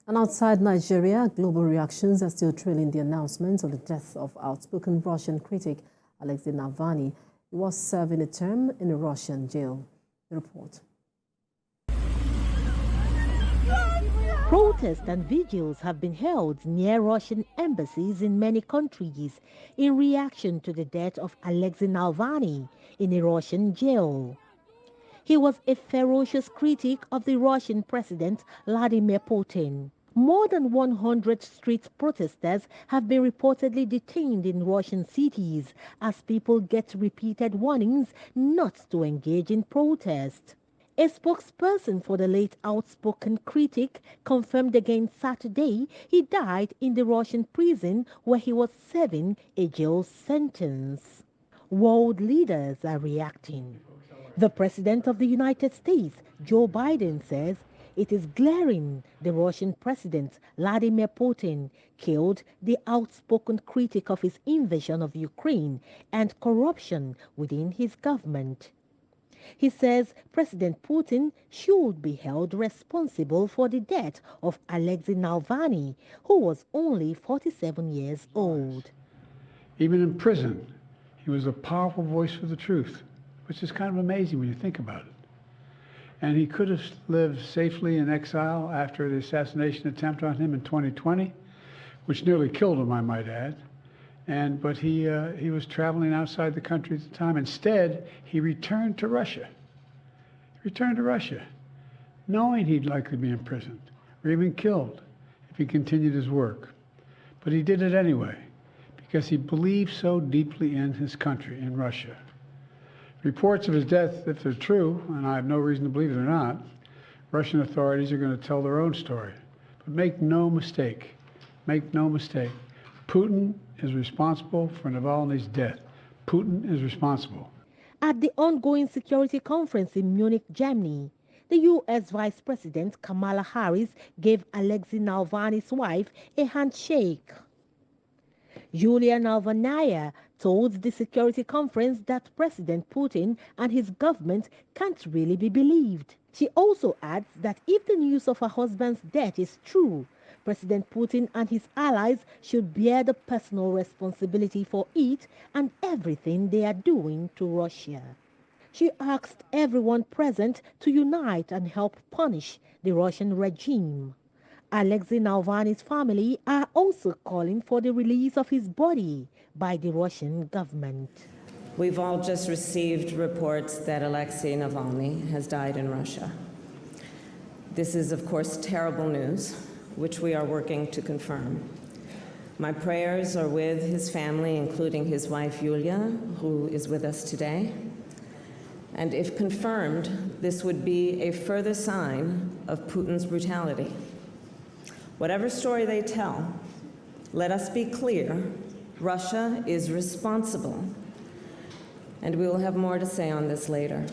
And outside Nigeria, global reactions are still trailing the announcement of the death of outspoken Russian critic Alexei Navalny. He was serving a term in a Russian jail. The report. Protests and vigils have been held near Russian embassies in many countries in reaction to the death of Alexei Navalny in a Russian jail. He was a ferocious critic of the Russian President Vladimir Putin. More than 100 street protesters have been reportedly detained in Russian cities as people get repeated warnings not to engage in protest. A spokesperson for the late outspoken critic confirmed again Saturday he died in the Russian prison where he was serving a jail sentence. World leaders are reacting. The President of the United States, Joe Biden, says it is glaring the Russian President, Vladimir Putin, killed the outspoken critic of his invasion of Ukraine and corruption within his government. He says President Putin should be held responsible for the death of Alexei Navalny, who was only 47 years old. Even in prison, he was a powerful voice for the truth, which is kind of amazing when you think about it. And he could have lived safely in exile after the assassination attempt on him in 2020, which nearly killed him, I might add. But he was traveling outside the country at the time. Instead, he returned to Russia. He returned to Russia, knowing he'd likely be imprisoned or even killed if he continued his work. But he did it anyway, because he believed so deeply in his country, in Russia. Reports of his death, if they're true, and I have no reason to believe they're not, Russian authorities are going to tell their own story. But make no mistake, Putin is responsible for Navalny's death. Putin is responsible. At the ongoing security conference in Munich, Germany, the U.S. Vice President Kamala Harris gave Alexei Navalny's wife a handshake. Yulia Navalnaya told the security conference that President Putin and his government can't really be believed. She also adds that if the news of her husband's death is true, President Putin and his allies should bear the personal responsibility for it and everything they are doing to Russia. She asked everyone present to unite and help punish the Russian regime. Alexei Navalny's family are also calling for the release of his body by the Russian government. We've all just received reports that Alexei Navalny has died in Russia. This is, of course, terrible news, which we are working to confirm. My prayers are with his family, including his wife, Yulia, who is with us today. And if confirmed, this would be a further sign of Putin's brutality. Whatever story they tell, let us be clear, Russia is responsible. And we will have more to say on this later.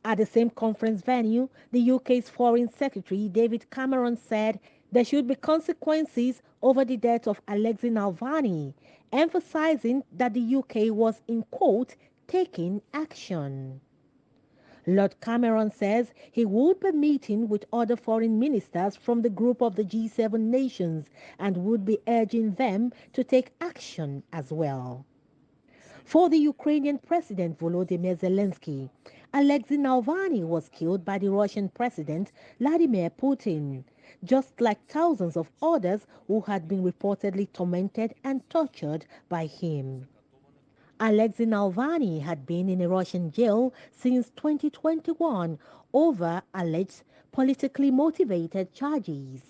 At the same conference venue, the UK's Foreign Secretary David Cameron said there should be consequences over the death of Alexei Navalny, emphasizing that the UK was, in quote, taking action. Lord Cameron says he would be meeting with other foreign ministers from the group of the G7 nations and would be urging them to take action as well. For the Ukrainian President Volodymyr Zelensky, Alexei Navalny was killed by the Russian President Vladimir Putin, just like thousands of others who had been reportedly tormented and tortured by him. Alexei Navalny had been in a Russian jail since 2021 over alleged politically motivated charges.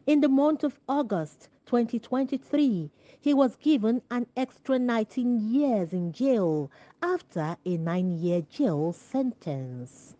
In the month of August 2023, he was given an extra 19 years in jail after a 9-year jail sentence.